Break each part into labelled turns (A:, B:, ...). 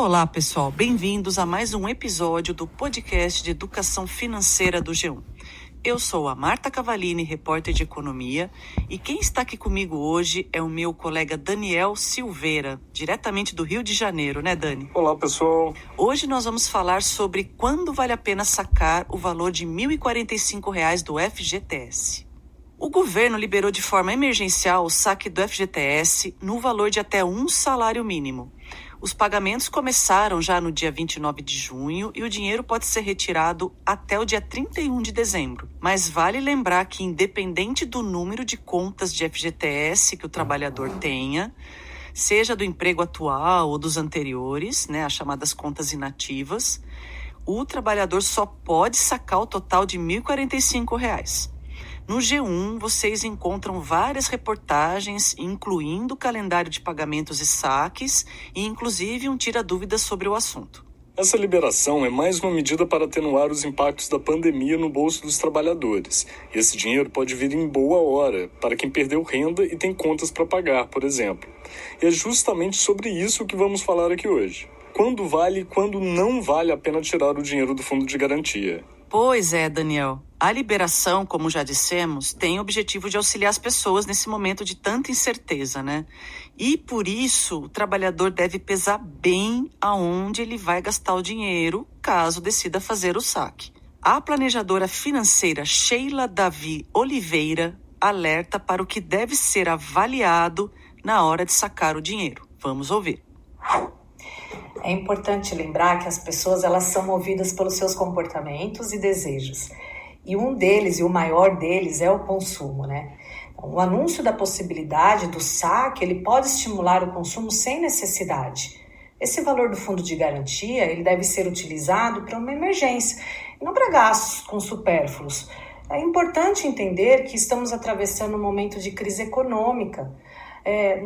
A: Olá, pessoal. Bem-vindos a mais um episódio do podcast de Educação Financeira do G1. Eu sou a Marta Cavalini, repórter de economia, e quem está aqui comigo hoje é o meu colega Daniel Silveira, diretamente do Rio de Janeiro, né, Dani?
B: Olá, pessoal.
A: Hoje nós vamos falar sobre quando vale a pena sacar o valor de R$ 1.045 do FGTS. O governo liberou de forma emergencial o saque do FGTS no valor de até um salário mínimo. Os pagamentos começaram já no dia 29 de junho e o dinheiro pode ser retirado até o dia 31 de dezembro. Mas vale lembrar que, independente do número de contas de FGTS que o trabalhador tenha, seja do emprego atual ou dos anteriores, as chamadas contas inativas, o trabalhador só pode sacar o total de R$ 1.045. No G1, vocês encontram várias reportagens, incluindo o calendário de pagamentos e saques, e inclusive um tira-dúvidas sobre o assunto.
B: Essa liberação é mais uma medida para atenuar os impactos da pandemia no bolso dos trabalhadores. E esse dinheiro pode vir em boa hora, para quem perdeu renda e tem contas para pagar, por exemplo. E é justamente sobre isso que vamos falar aqui hoje. Quando vale e quando não vale a pena tirar o dinheiro do fundo de garantia?
A: Pois é, Daniel. A liberação, como já dissemos, tem o objetivo de auxiliar as pessoas nesse momento de tanta incerteza, E por isso o trabalhador deve pesar bem aonde ele vai gastar o dinheiro, caso decida fazer o saque. A planejadora financeira Sheila Davi Oliveira alerta para o que deve ser avaliado na hora de sacar o dinheiro. Vamos ouvir.
C: É importante lembrar que as pessoas elas são movidas pelos seus comportamentos e desejos. E um deles, e o maior deles, é o consumo, Então, o anúncio da possibilidade do saque, ele pode estimular o consumo sem necessidade. Esse valor do fundo de garantia, ele deve ser utilizado para uma emergência, e não para gastos com supérfluos. É importante entender que estamos atravessando um momento de crise econômica.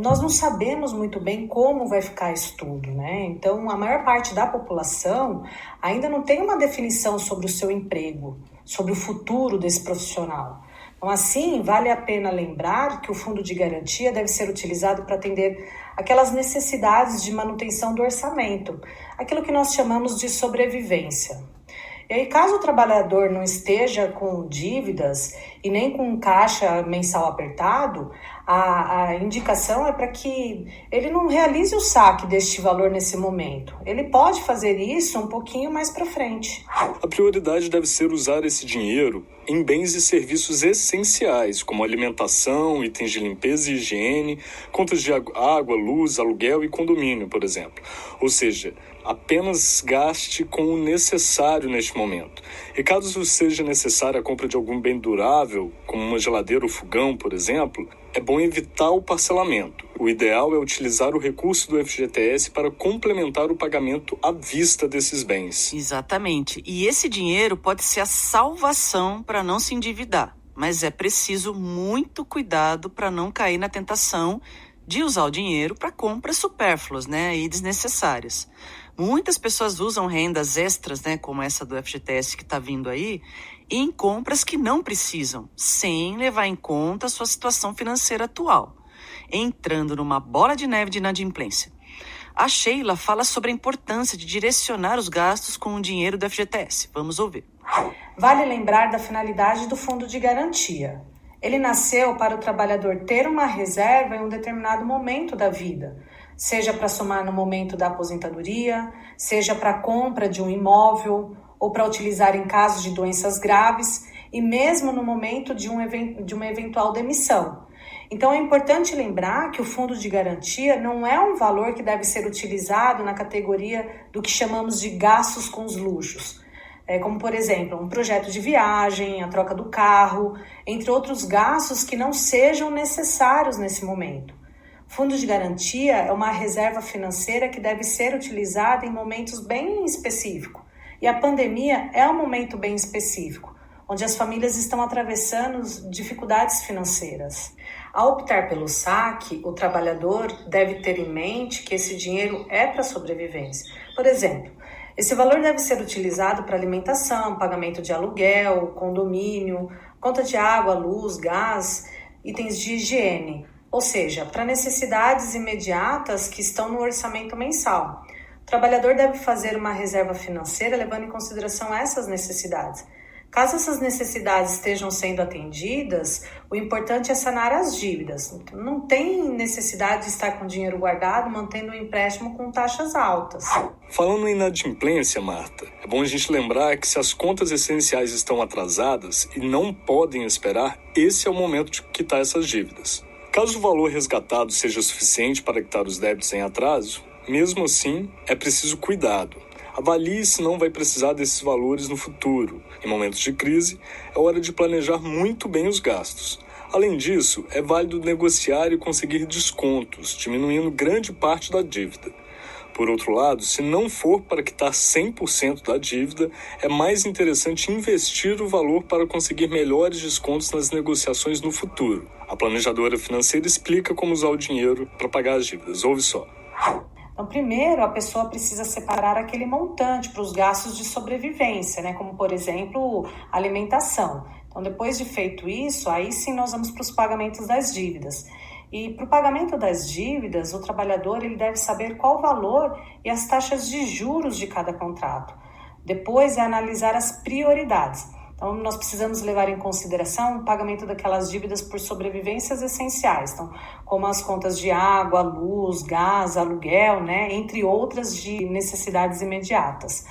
C: Nós não sabemos muito bem como vai ficar isso tudo, Então, a maior parte da população ainda não tem uma definição sobre o seu emprego, sobre o futuro desse profissional. Então, assim, vale a pena lembrar que o fundo de garantia deve ser utilizado para atender aquelas necessidades de manutenção do orçamento, aquilo que nós chamamos de sobrevivência. E aí, caso o trabalhador não esteja com dívidas e nem com um caixa mensal apertado, a indicação é para que ele não realize o saque deste valor nesse momento. Ele pode fazer isso um pouquinho mais para frente.
B: A prioridade deve ser usar esse dinheiro em bens e serviços essenciais, como alimentação, itens de limpeza e higiene, contas de água, luz, aluguel e condomínio, por exemplo. Ou seja, apenas gaste com o necessário neste momento. E caso seja necessária a compra de algum bem durável, como uma geladeira ou fogão, por exemplo, é bom evitar o parcelamento. O ideal é utilizar o recurso do FGTS para complementar o pagamento à vista desses bens.
A: Exatamente. E esse dinheiro pode ser a salvação para não se endividar. Mas é preciso muito cuidado para não cair na tentação de usar o dinheiro para compras supérfluas, e desnecessárias. Muitas pessoas usam rendas extras, como essa do FGTS que está vindo aí, em compras que não precisam, sem levar em conta a sua situação financeira atual, entrando numa bola de neve de inadimplência. A Sheila fala sobre a importância de direcionar os gastos com o dinheiro do FGTS. Vamos ouvir.
C: Vale lembrar da finalidade do fundo de garantia. Ele nasceu para o trabalhador ter uma reserva em um determinado momento da vida, seja para somar no momento da aposentadoria, seja para a compra de um imóvel ou para utilizar em casos de doenças graves e mesmo no momento de uma eventual demissão. Então é importante lembrar que o fundo de garantia não é um valor que deve ser utilizado na categoria do que chamamos de gastos com os luxos. Como, por exemplo, um projeto de viagem, a troca do carro, entre outros gastos que não sejam necessários nesse momento. Fundo de garantia é uma reserva financeira que deve ser utilizada em momentos bem específicos. E a pandemia é um momento bem específico, onde as famílias estão atravessando dificuldades financeiras. Ao optar pelo saque, o trabalhador deve ter em mente que esse dinheiro é para sobrevivência. Por exemplo, esse valor deve ser utilizado para alimentação, pagamento de aluguel, condomínio, conta de água, luz, gás, itens de higiene, ou seja, para necessidades imediatas que estão no orçamento mensal. O trabalhador deve fazer uma reserva financeira levando em consideração essas necessidades. Caso essas necessidades estejam sendo atendidas, o importante é sanar as dívidas. Então, não tem necessidade de estar com dinheiro guardado, mantendo um empréstimo com taxas altas.
B: Falando em inadimplência, Marta, é bom a gente lembrar que se as contas essenciais estão atrasadas e não podem esperar, esse é o momento de quitar essas dívidas. Caso o valor resgatado seja suficiente para quitar os débitos em atraso, mesmo assim, é preciso cuidado. Avalie se não vai precisar desses valores no futuro. Em momentos de crise, é hora de planejar muito bem os gastos. Além disso, é válido negociar e conseguir descontos, diminuindo grande parte da dívida. Por outro lado, se não for para quitar 100% da dívida, é mais interessante investir o valor para conseguir melhores descontos nas negociações no futuro. A planejadora financeira explica como usar o dinheiro para pagar as dívidas. Ouve só.
C: Então, primeiro, a pessoa precisa separar aquele montante para os gastos de sobrevivência, né? Como, por exemplo, alimentação. Então, depois de feito isso, aí sim nós vamos para os pagamentos das dívidas. E para o pagamento das dívidas, o trabalhador ele deve saber qual o valor e as taxas de juros de cada contrato. Depois é analisar as prioridades. Então, nós precisamos levar em consideração o pagamento daquelas dívidas por sobrevivências essenciais, então, como as contas de água, luz, gás, aluguel, né, entre outras de necessidades imediatas.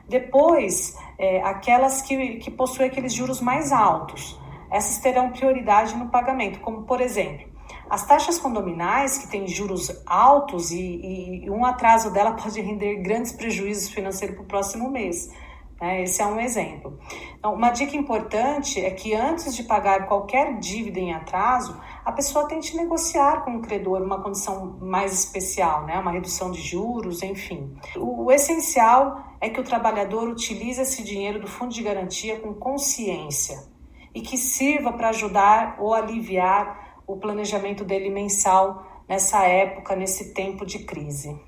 C: Depois, aquelas que possuem aqueles juros mais altos, essas terão prioridade no pagamento, como, por exemplo, as taxas condominais, que têm juros altos e um atraso dela pode render grandes prejuízos financeiros para o próximo mês. Esse é um exemplo. Então, uma dica importante é que antes de pagar qualquer dívida em atraso, a pessoa tente negociar com o credor uma condição mais especial, né? Uma redução de juros, enfim. O essencial é que o trabalhador utilize esse dinheiro do fundo de garantia com consciência e que sirva para ajudar ou aliviar o planejamento dele mensal nessa época, nesse tempo de crise.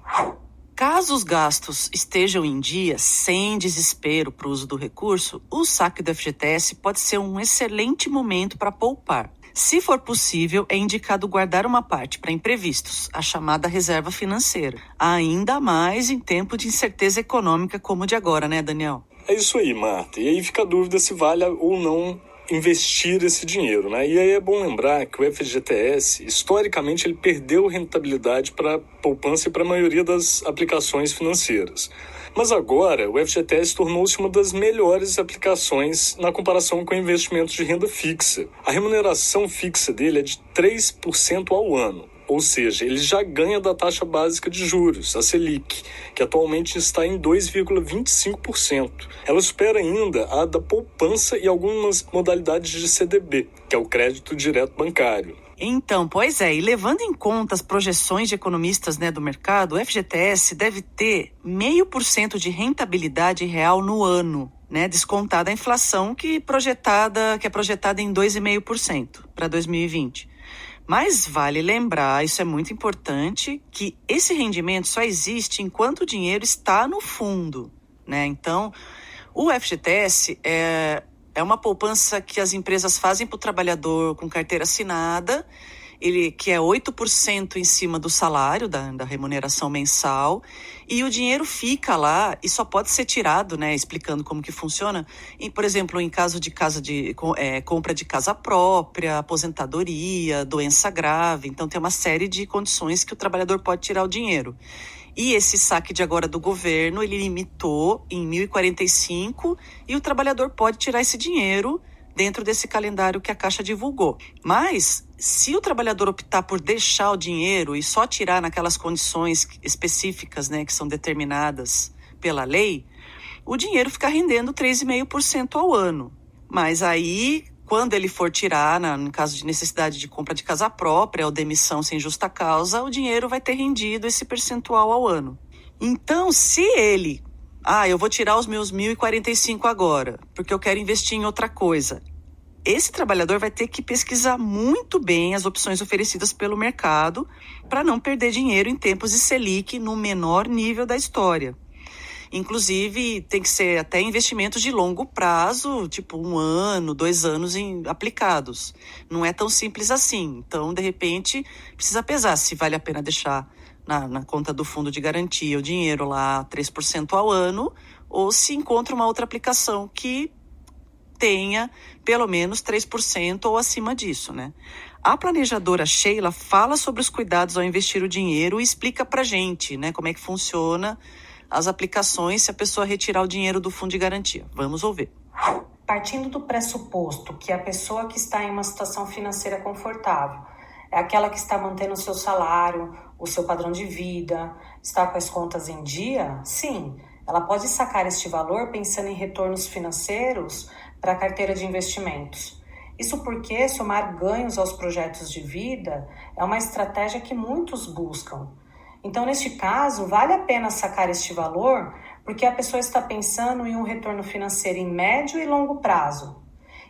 A: Caso os gastos estejam em dia, sem desespero para o uso do recurso, o saque do FGTS pode ser um excelente momento para poupar. Se for possível, é indicado guardar uma parte para imprevistos, a chamada reserva financeira. Ainda mais em tempo de incerteza econômica como o de agora, né, Daniel?
B: É isso aí, Marta. E aí fica a dúvida se vale ou não investir esse dinheiro, né? E aí é bom lembrar que o FGTS, historicamente, ele perdeu rentabilidade para a poupança e para a maioria das aplicações financeiras. Mas agora, o FGTS tornou-se uma das melhores aplicações na comparação com investimentos de renda fixa. A remuneração fixa dele é de 3% ao ano. Ou seja, ele já ganha da taxa básica de juros, a Selic, que atualmente está em 2,25%. Ela supera ainda a da poupança e algumas modalidades de CDB, que é o crédito direto bancário.
A: Então, pois é, e levando em conta as projeções de economistas, né, do mercado, o FGTS deve ter 0,5% de rentabilidade real no ano, né, descontada a inflação que é projetada em 2,5% para 2020. Mas vale lembrar, isso é muito importante, que esse rendimento só existe enquanto o dinheiro está no fundo, né? Então, o FGTS é uma poupança que as empresas fazem para o trabalhador com carteira assinada, que é 8% em cima do salário, da remuneração mensal, e o dinheiro fica lá e só pode ser tirado, né, explicando como que funciona, por exemplo, em caso de compra de casa própria, aposentadoria, doença grave. Então tem uma série de condições que o trabalhador pode tirar o dinheiro. E esse saque de agora do governo, ele limitou em 1.045 e o trabalhador pode tirar esse dinheiro dentro desse calendário que a Caixa divulgou. Mas, se o trabalhador optar por deixar o dinheiro e só tirar naquelas condições específicas, né, que são determinadas pela lei, o dinheiro fica rendendo 3,5% ao ano. Mas aí, quando ele for tirar, no caso de necessidade de compra de casa própria ou demissão sem justa causa, o dinheiro vai ter rendido esse percentual ao ano. Então, se ele... eu vou tirar os meus 1.045 agora, porque eu quero investir em outra coisa. Esse trabalhador vai ter que pesquisar muito bem as opções oferecidas pelo mercado para não perder dinheiro em tempos de Selic no menor nível da história. Inclusive, tem que ser até investimentos de longo prazo, tipo 1 ano, 2 anos aplicados. Não é tão simples assim. Então, de repente, precisa pesar se vale a pena deixar na conta do fundo de garantia o dinheiro lá 3% ao ano, ou se encontra uma outra aplicação que tenha pelo menos 3% ou acima disso, né? A planejadora Sheila fala sobre os cuidados ao investir o dinheiro e explica pra gente, né, como é que funciona as aplicações se a pessoa retirar o dinheiro do fundo de garantia. Vamos ouvir.
C: Partindo do pressuposto que a pessoa que está em uma situação financeira confortável é aquela que está mantendo o seu salário, o seu padrão de vida, está com as contas em dia, sim, ela pode sacar este valor pensando em retornos financeiros para a carteira de investimentos. Isso porque somar ganhos aos projetos de vida é uma estratégia que muitos buscam. Então, neste caso, vale a pena sacar este valor porque a pessoa está pensando em um retorno financeiro em médio e longo prazo.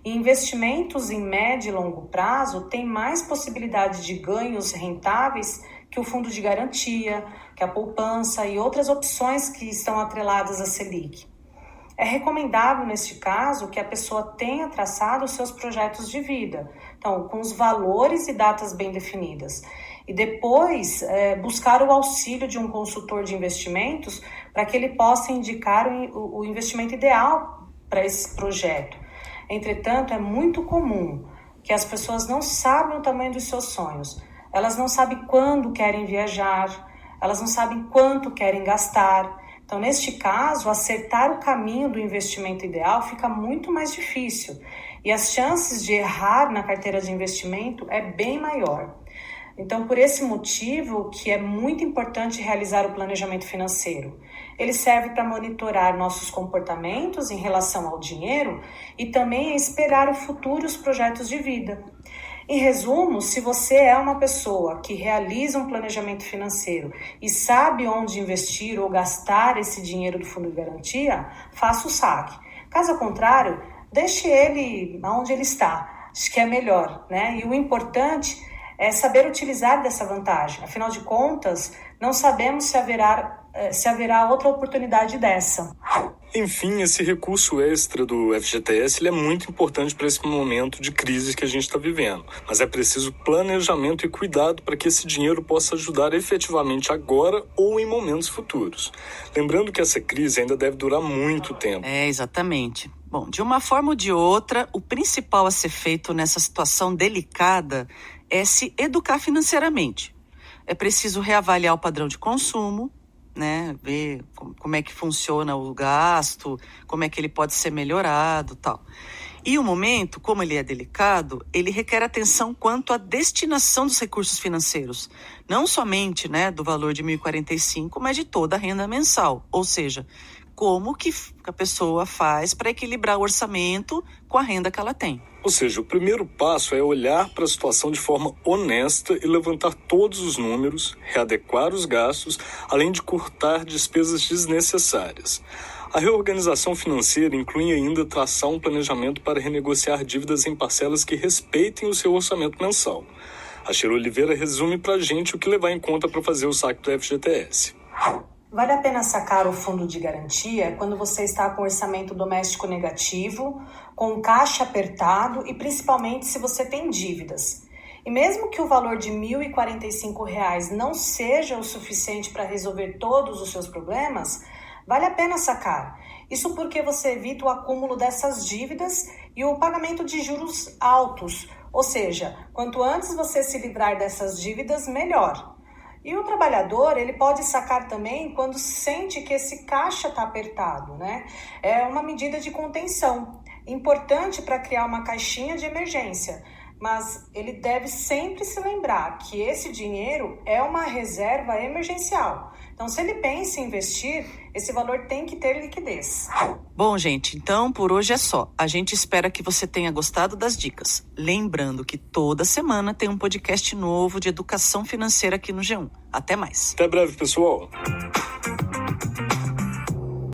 C: E investimentos em médio e longo prazo têm mais possibilidade de ganhos rentáveis que o fundo de garantia, que a poupança e outras opções que estão atreladas à Selic. É recomendável, neste caso, que a pessoa tenha traçado os seus projetos de vida, então, com os valores e datas bem definidas. E depois, buscar o auxílio de um consultor de investimentos para que ele possa indicar o investimento ideal para esse projeto. Entretanto, é muito comum que as pessoas não sabem o tamanho dos seus sonhos. Elas não sabem quando querem viajar, elas não sabem quanto querem gastar. Então, neste caso, acertar o caminho do investimento ideal fica muito mais difícil e as chances de errar na carteira de investimento é bem maior. Então, por esse motivo que é muito importante realizar o planejamento financeiro. Ele serve para monitorar nossos comportamentos em relação ao dinheiro e também esperar o futuro e os projetos de vida. Em resumo, se você é uma pessoa que realiza um planejamento financeiro e sabe onde investir ou gastar esse dinheiro do fundo de garantia, faça o saque. Caso contrário, deixe ele onde ele está. Acho que é melhor, né? E o importante é saber utilizar dessa vantagem. Afinal de contas, não sabemos se haverá outra oportunidade dessa.
B: Enfim, esse recurso extra do FGTS ele é muito importante para esse momento de crise que a gente está vivendo. Mas é preciso planejamento e cuidado para que esse dinheiro possa ajudar efetivamente agora ou em momentos futuros. Lembrando que essa crise ainda deve durar muito tempo.
A: Exatamente. Bom, de uma forma ou de outra, o principal a ser feito nessa situação delicada é se educar financeiramente. É preciso reavaliar o padrão de consumo, né, ver como é que funciona o gasto, como é que ele pode ser melhorado, tal. E o momento, como ele é delicado, ele requer atenção quanto à destinação dos recursos financeiros, não somente, né, do valor de 1.045, mas de toda a renda mensal, ou seja, como que a pessoa faz para equilibrar o orçamento com a renda que ela tem.
B: Ou seja, o primeiro passo é olhar para a situação de forma honesta e levantar todos os números, readequar os gastos, além de cortar despesas desnecessárias. A reorganização financeira inclui ainda traçar um planejamento para renegociar dívidas em parcelas que respeitem o seu orçamento mensal. A Sheila Oliveira resume para a gente o que levar em conta para fazer o saque do FGTS.
C: Vale a pena sacar o fundo de garantia quando você está com orçamento doméstico negativo, com caixa apertado e principalmente se você tem dívidas. E mesmo que o valor de R$ 1.045 não seja o suficiente para resolver todos os seus problemas, vale a pena sacar. Isso porque você evita o acúmulo dessas dívidas e o pagamento de juros altos. Ou seja, quanto antes você se livrar dessas dívidas, melhor. E o trabalhador, ele pode sacar também quando sente que esse caixa está apertado, né? É uma medida de contenção, importante para criar uma caixinha de emergência, mas ele deve sempre se lembrar que esse dinheiro é uma reserva emergencial. Então, se ele pensa em investir, esse valor tem que ter liquidez.
A: Bom, gente, então por hoje é só. A gente espera que você tenha gostado das dicas. Lembrando que toda semana tem um podcast novo de educação financeira aqui no G1. Até mais.
B: Até breve, pessoal.